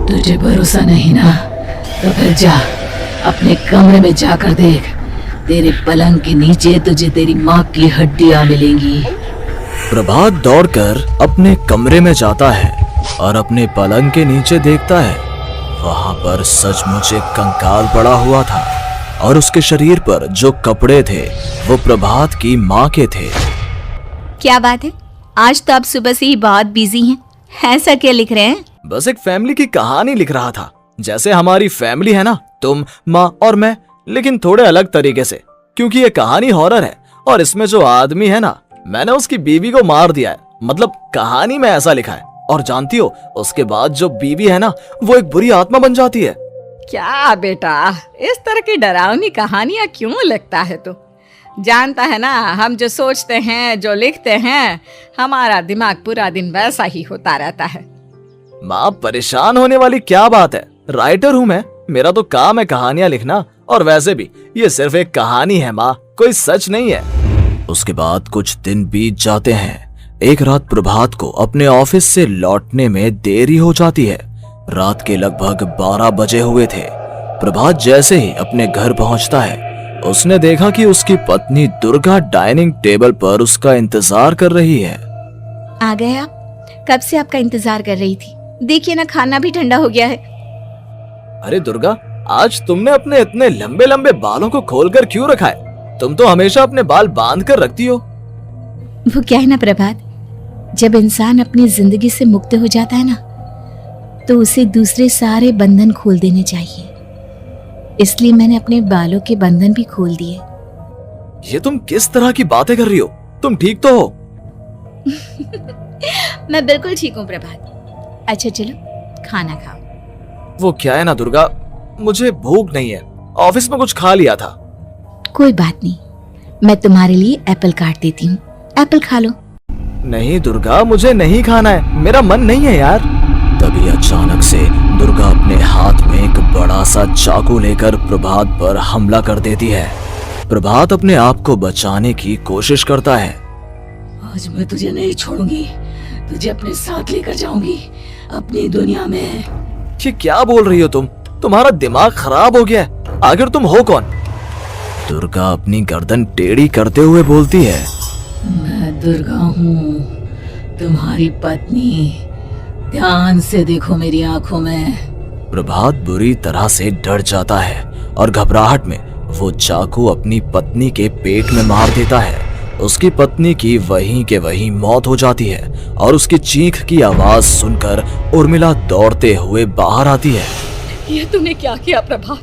तुझे भरोसा नहीं ना, तो फिर जा अपने कमरे में जाकर देख। तेरे पलंग के नीचे तुझे तेरी माँ की हड्डियां मिलेंगी। प्रभात दौड़कर अपने कमरे में जाता है और अपने पलंग के नीचे देखता है। वहां पर सचमुच एक कंकाल पड़ा हुआ था और उसके शरीर पर जो कपड़े थे वो प्रभात की माँ के थे। क्या बात है, आज तो आप सुबह से ही बहुत बिजी हैं। ऐसा क्या लिख रहे हैं? बस एक फैमिली की कहानी लिख रहा था। जैसे हमारी फैमिली है ना, तुम, माँ और मैं, लेकिन थोड़े अलग तरीके से, क्योंकि ये कहानी हॉरर है और इसमें जो आदमी है ना, मैंने उसकी बीवी को मार दिया है। मतलब कहानी में ऐसा लिखा है। और जानती हो, उसके बाद जो बीवी है ना, वो एक बुरी आत्मा बन जाती है। क्या बेटा, इस तरह की डरावनी कहानियां क्यों लिखता है तू? जानता है ना, हम जो सोचते हैं, जो लिखते हैं, हमारा दिमाग पूरा दिन वैसा ही होता रहता है। माँ, परेशान होने वाली क्या बात है? राइटर हूँ मैं, मेरा तो काम है कहानियां लिखना। और वैसे भी ये सिर्फ एक कहानी है माँ, कोई सच नहीं है। उसके बाद कुछ दिन बीत जाते हैं। एक रात प्रभात को अपने ऑफिस से लौटने में देरी हो जाती है। रात के लगभग 12 बजे हुए थे। प्रभात जैसे ही अपने घर पहुंचता है, उसने देखा कि उसकी पत्नी दुर्गा डाइनिंग टेबल पर उसका इंतजार कर रही है। आ गए आप? कब से आपका इंतजार कर रही थी। देखिए ना, खाना भी ठंडा हो गया है। अरे दुर्गा, आज तुमने अपने इतने लंबे लंबे बालों को खोलकर क्यों रखा है? तुम तो हमेशा अपने बाल बांध कर रखती हो। वो क्या है ना प्रभात, जब इंसान अपनी जिंदगी से मुक्त हो जाता है ना, तो उसे दूसरे सारे बंधन खोल देने चाहिए। इसलिए मैंने अपने बालों के बंधन भी खोल दिए। ये तुम किस तरह की बातें कर रही हो? तुम ठीक तो हो? मैं बिल्कुल ठीक हूँ प्रभात। अच्छा चलो खाना खाओ। वो क्या है ना दुर्गा, मुझे भूख नहीं है। ऑफिस में कुछ खा लिया था। कोई बात नहीं, मैं तुम्हारे लिए एप्पल काट देती हूँ, एप्पल खा लो। नहीं दुर्गा, मुझे नहीं खाना है, मेरा मन नहीं है यार। तभी अचानक से दुर्गा अपने हाथ में एक बड़ा सा चाकू लेकर प्रभात पर हमला कर देती है। प्रभात अपने आप को बचाने की कोशिश करता है। आज मैं तुझे नहीं छोड़ूंगी, तुझे अपने साथ लेकर जाऊंगी अपनी दुनिया में। ये क्या बोल रही हो तुम? तुम्हारा दिमाग खराब हो गया है। आखिर तुम हो कौन? दुर्गा अपनी गर्दन टेढ़ी करते हुए बोलती है। मैं दुर्गा हूँ, तुम्हारी पत्नी। ध्यान से देखो मेरी आंखों में। प्रभात बुरी तरह से डर जाता है और घबराहट में वो चाकू अपनी पत्नी के पेट में मार देता है। उसकी पत्नी की वहीं के वहीं मौत हो जाती है और उसकी चीख की आवाज सुनकर उर्मिला दौड़ते हुए बाहर आती है। ये तूने क्या किया प्रभात?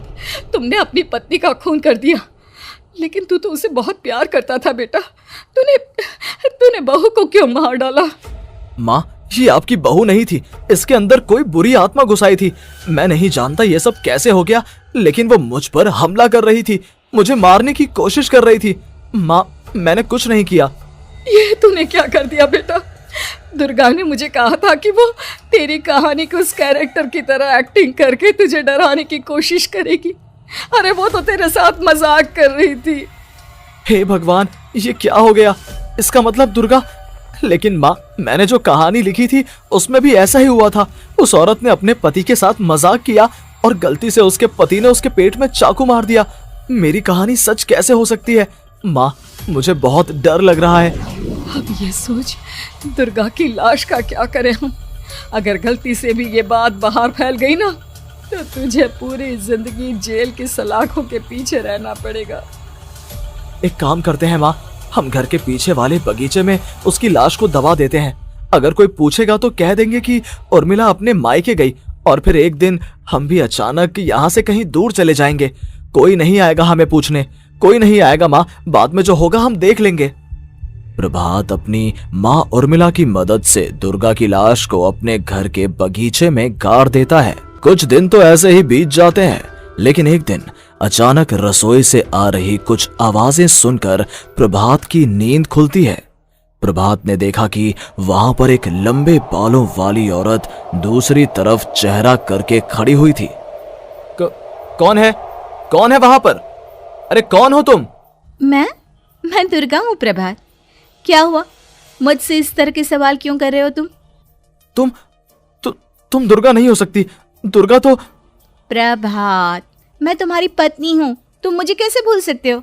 तुमने अपनी पत्नी का खून कर दिया, लेकिन तू तो उसे बहुत प्यार करता था बेटा। तूने बहू को क्यों मार डाला? माँ, ये आपकी बहू नहीं थी, इसके अंदर कोई बुरी आत्मा घुसाई थी। मैं नहीं जानता ये सब कैसे हो गया, लेकिन वो मुझ पर हमला कर रही थी, मुझे मारने की कोशिश कर रही थी। माँ, मैंने कुछ नहीं किया। ये तूने क्या कर दिया बेटा? दुर्गा ने मुझे कहा था कि वो तेरी कहानी के उस कैरेक्टर की तरह एक्टिंग करके तुझे डराने की कोशिश करेगी। अरे वो तो तेरे साथ मजाक कर रही थी। हे भगवान, ये क्या हो गया? इसका मतलब दुर्गा। लेकिन माँ, मैंने जो कहानी लिखी थी उसमें भी ऐसा ही हुआ था। उस औरत ने अपने पति के साथ मजाक किया और गलती से उसके पति ने उसके पेट में चाकू मार दिया। मेरी कहानी सच कैसे हो सकती है? माँ, मुझे बहुत डर लग रहा है। अब ये सोच, दुर्गा की लाश का क्या करें हम? अगर गलती से भी ये बात बाहर फैल गई ना, तो तुझे पूरी जिंदगी जेल की सलाखों के पीछे रहना पड़ेगा। एक काम करते हैं माँ, हम घर के पीछे वाले बगीचे में उसकी लाश को दबा देते हैं। अगर कोई पूछेगा तो कह देंगे कि उर्मिला अपने मायके गई और फिर एक दिन हम भी अचानक यहाँ से कहीं दूर चले जाएंगे। कोई नहीं आएगा हमें पूछने, कोई नहीं आएगा माँ, बाद में जो होगा हम देख लेंगे। प्रभात अपनी माँ उर्मिला की मदद से दुर्गा की लाश को अपने घर के बगीचे में गाड़ देता है। कुछ दिन तो ऐसे ही बीत जाते हैं, लेकिन एक दिन अचानक रसोई से आ रही कुछ आवाजें सुनकर प्रभात की नींद खुलती है। प्रभात ने देखा कि वहां पर एक लंबे बालों वाली औरत दूसरी तरफ चेहरा करके खड़ी हुई थी। कौन है? कौन है वहां पर? अरे कौन हो तुम? मैं दुर्गा हूँ प्रभात। क्या हुआ? मुझसे इस तरह के सवाल क्यों कर रहे हो तुम? तुम दुर्गा नहीं हो सकती। दुर्गा तो प्रभात, मैं तुम्हारी पत्नी हूँ, तुम मुझे कैसे भूल सकते हो?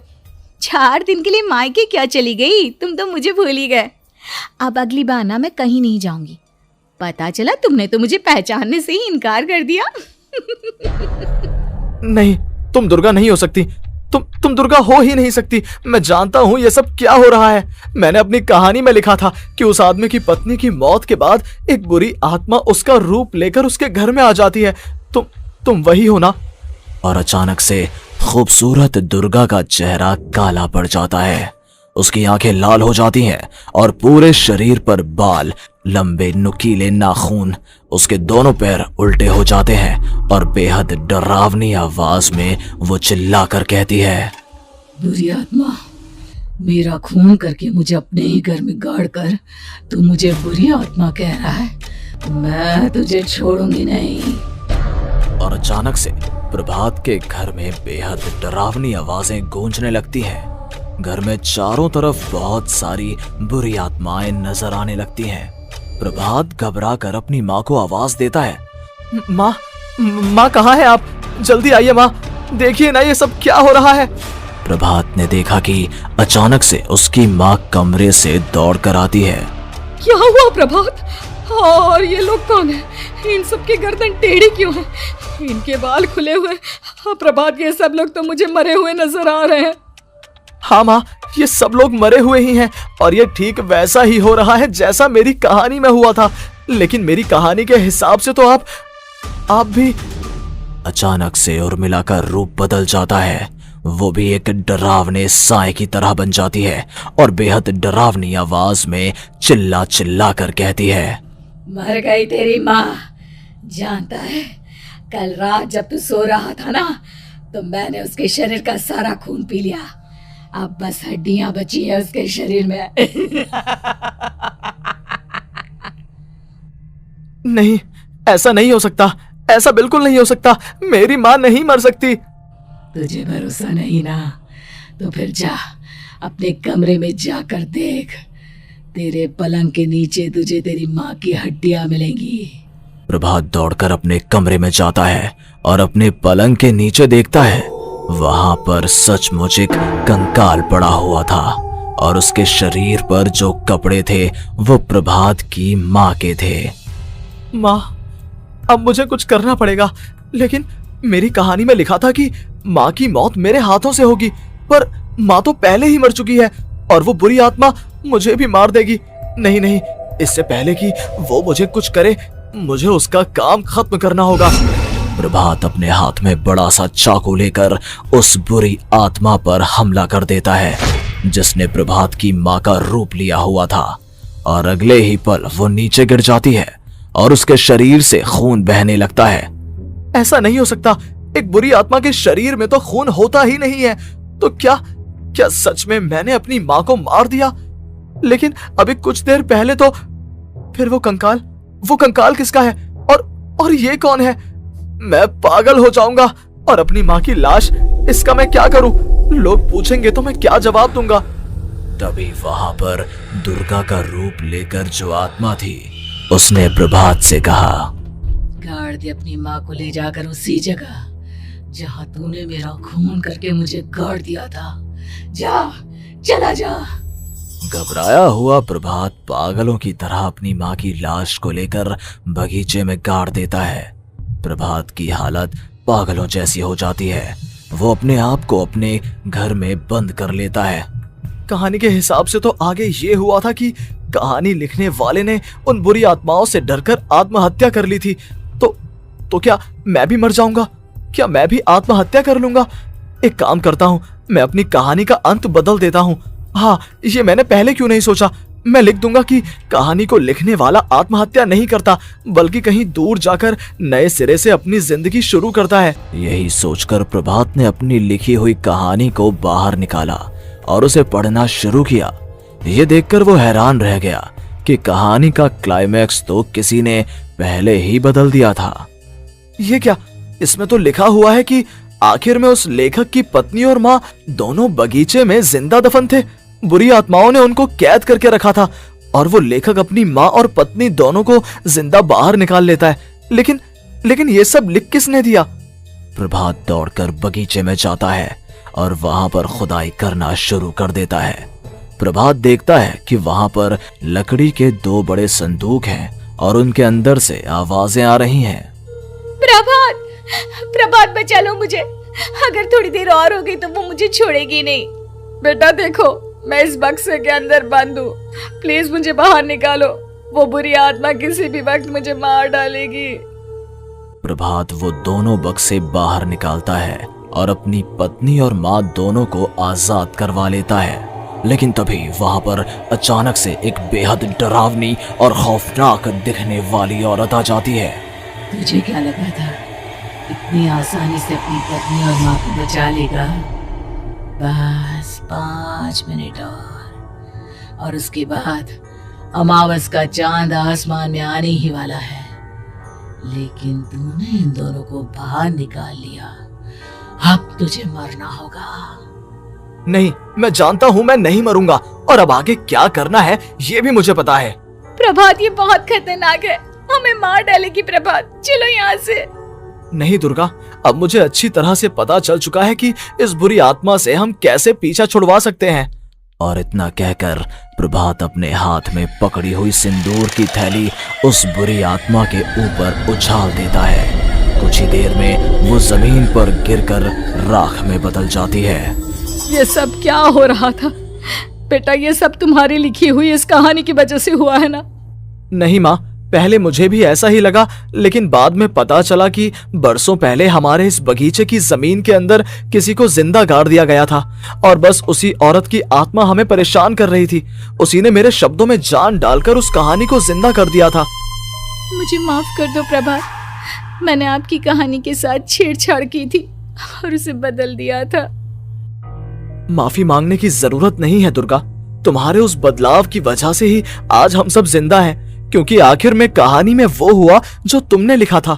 4 दिन के लिए मायके क्या चली गई, तुम तो मुझे भूल ही गए। अब अगली बार ना मैं कहीं नहीं जाऊंगी। पता चला तुमने तो मुझे पहचानने से ही इनकार कर दिया। नहीं, तुम दुर्गा नहीं हो सकती। तुम दुर्गा हो ही नहीं सकती। मैं जानता हूँ ये सब क्या हो रहा है। मैंने अपनी कहानी में लिखा था कि उस आदमी की पत्नी की मौत के बाद एक बुरी आत्मा उसका रूप लेकर उसके घर में आ जाती है। तुम वही हो ना? और अचानक से खूबसूरत दुर्गा का चेहरा काला पड़ जाता है। उसकी आंखें लाल हो जाती हैं और पूरे शरीर पर बाल, लंबे नुकीले नाखून, उसके दोनों पैर उल्टे हो जाते हैं और बेहद डरावनी आवाज में वो चिल्लाकर कहती है, बुरी आत्मा, मेरा खून करके मुझे अपने ही घर में गाड़ कर तू मुझे बुरी आत्मा कह रहा है? मैं तुझे छोड़ूंगी नहीं। और अचानक से प्रभात के घर में बेहद डरावनी आवाजें गूंजने लगती हैं। घर में चारों तरफ बहुत सारी बुरी आत्माएं नजर आने लगती हैं। प्रभात घबरा कर अपनी माँ को आवाज देता है, माँ कहाँ है आप? जल्दी आइए माँ, देखिए ना ये सब क्या हो रहा है। प्रभात ने देखा कि अचानक से उसकी माँ कमरे से दौड़ कर आती है। क्या हुआ प्रभात? और ये लोग कौन है? इन सब की गर्दन टेढ़ी क्यों है? इनके बाल खुले हुए। हाँ प्रभात, ये सब लोग तो मुझे मरे हुए नजर आ रहे हैं। हाँ माँ, ये सब लोग मरे हुए ही हैं और ये ठीक वैसा ही हो रहा है जैसा मेरी कहानी में हुआ था। लेकिन मेरी कहानी के हिसाब से तो आप भी। अचानक से उर्मिला का रूप बदल जाता है। वो भी एक डरावने साए की तरह बन जाती है और बेहद डरावनी आवाज में चिल्ला चिल्ला कर कहती है, मर गई तेरी माँ। जानता है, कल रात जब तू सो रहा था ना, तो मैंने उसके शरीर का सारा खून पी लिया। अब बस हड्डियां बची है उसके शरीर में। नहीं, ऐसा नहीं हो सकता, ऐसा बिल्कुल नहीं हो सकता। मेरी माँ नहीं मर सकती। तुझे भरोसा नहीं ना, तो फिर जा अपने कमरे में जाकर देख। तेरे पलंग के नीचे तुझे तेरी माँ की हड्डियां मिलेंगी। प्रभात दौड़कर अपने कमरे में जाता है और अपने पलंग के नीचे देखता है। वहां पर सचमुच एक कंकाल पड़ा हुआ था और उसके शरीर पर जो कपड़े थे वो प्रभात की माँ के थे। माँ, अब मुझे कुछ करना पड़ेगा। लेकिन मेरी कहानी में लिखा था कि माँ की मौत मेरे हाथों से होगी, पर माँ तो पहले ही मर चुकी है और वो बुरी आत्मा मुझे भी मार देगी। नहीं, इससे पहले कि वो मुझे कुछ करे, मुझे उसका काम खत्म करना होगा। प्रभात अपने हाथ में बड़ा सा चाकू लेकर उस बुरी आत्मा पर हमला कर देता है जिसने प्रभात की माँ का रूप लिया हुआ था, और अगले ही पल वो नीचे गिर जाती है और उसके शरीर से खून बहने लगता है। ऐसा नहीं हो सकता, एक बुरी आत्मा के शरीर में तो खून होता ही नहीं है। तो क्या सच में मैंने अपनी माँ को मार दिया? लेकिन अभी कुछ देर पहले तो फिर वो कंकाल किसका है? और ये कौन है? मैं पागल हो जाऊंगा। और अपनी माँ की लाश, इसका मैं क्या करूं? लोग पूछेंगे तो मैं क्या जवाब दूंगा? तभी वहां पर दुर्गा का रूप लेकर जो आत्मा थी उसने प्रभात से कहा, गाड़ दे अपनी माँ को ले जाकर उसी जगह जहाँ तूने मेरा खून करके मुझे गाड़ दिया था। चला जा। घबराया हुआ प्रभात पागलों की तरह अपनी माँ की लाश को लेकर बगीचे में गाड़ देता है। प्रभात की हालत पागलों जैसी हो जाती है। वो अपने आप को अपने घर में बंद कर लेता है। कहानी के हिसाब से तो आगे ये हुआ था कि कहानी लिखने वाले ने उन बुरी आत्माओं से डरकर आत्महत्या कर ली थी। तो क्या मैं भी मर जाऊंगा? क्या मैं भी आत्महत्या कर लूंगा? एक काम करता हूँ, मैं अपनी कहानी का अंत बदल देता हूँ। हाँ, ये मैंने पहले क्यों नहीं सोचा। मैं लिख दूंगा कि कहानी को लिखने वाला आत्महत्या नहीं करता, बल्कि कहीं दूर जाकर नए सिरे से अपनी जिंदगी शुरू करता है। यही सोचकर प्रभात ने अपनी लिखी हुई कहानी को बाहर निकाला और उसे पढ़ना शुरू किया। ये देखकर वो हैरान रह गया कि कहानी का क्लाइमैक्स तो किसी ने पहले ही बदल दिया था। ये क्या? इसमें तो लिखा हुआ है कि आखिर में उस लेखक की पत्नी और माँ दोनों बगीचे में जिंदा दफन थे। बुरी आत्माओं ने उनको कैद करके रखा था और वो लेखक अपनी माँ और पत्नी दोनों को जिंदा बाहर निकाल लेता है। लेकिन ये सब लिख किसने दिया? प्रभात दौड़कर बगीचे में जाता है और वहां पर खुदाई करना शुरू कर देता है। प्रभात देखता है कि वहां पर लकड़ी के 2 बड़े संदूक हैं और उनके अंदर से आवाजें आ रही हैं। प्रभात, प्रभात बचा लो मुझे, अगर थोड़ी देर और हो गई तो वो मुझे छोड़ेगी नहीं। बेटा देखो, मैं इस बक्से के अंदर बंद हूँ, प्लीज मुझे बाहर निकालो, वो बुरी आत्मा किसी भी वक्त मुझे मार डालेगी। प्रभात वो दोनों बक्से बाहर निकालता है और अपनी पत्नी और माँ दोनों को आजाद करवा लेता है। लेकिन तभी वहां पर अचानक से एक बेहद डरावनी और खौफनाक दिखने वाली औरत आ जाती है। तुझे क्या लगा था इतनी आसानी से अपनी पत्नी और माँ को बचा लेगा? बस 5 मिनट और उसके बाद अमावस का चांद आसमान में आने ही वाला है। लेकिन तूने इन दोनों को बाहर निकाल लिया, अब तुझे मरना होगा। नहीं, मैं जानता हूँ मैं नहीं मरूंगा, और अब आगे क्या करना है ये भी मुझे पता है। प्रभात, ये बहुत खतरनाक है, हमें मार डालेगी। प्रभात, चलो यहाँ से। नहीं दुर्गा, अब मुझे अच्छी तरह से पता चल चुका है कि इस बुरी आत्मा से हम कैसे पीछा छुड़वा सकते हैं। और इतना कहकर प्रभात अपने हाथ में पकड़ी हुई सिंदूर की थैली उस बुरी आत्मा के ऊपर उछाल देता है। कुछ ही देर में वो जमीन पर गिरकर राख में बदल जाती है। ये सब क्या हो रहा था बेटा? ये सब तुम्हारी लिखी हुई इस कहानी की वजह से हुआ है ना? नहीं माँ, पहले मुझे भी ऐसा ही लगा, लेकिन बाद में पता चला कि बरसों पहले हमारे इस बगीचे की जमीन के अंदर किसी को जिंदा गाड़ दिया गया था और बस उसी औरत की आत्मा हमें परेशान कर रही थी। उसी ने मेरे शब्दों में जान डालकर उस कहानी को जिंदा कर दिया था। मुझे माफ कर दो प्रभात, मैंने आपकी कहानी के साथ छेड़छाड़ की थी और उसे बदल दिया था। माफी मांगने की जरूरत नहीं है दुर्गा, तुम्हारे उस बदलाव की वजह से ही आज हम सब जिंदा हैं, क्योंकि आखिर में कहानी में वो हुआ जो तुमने लिखा था।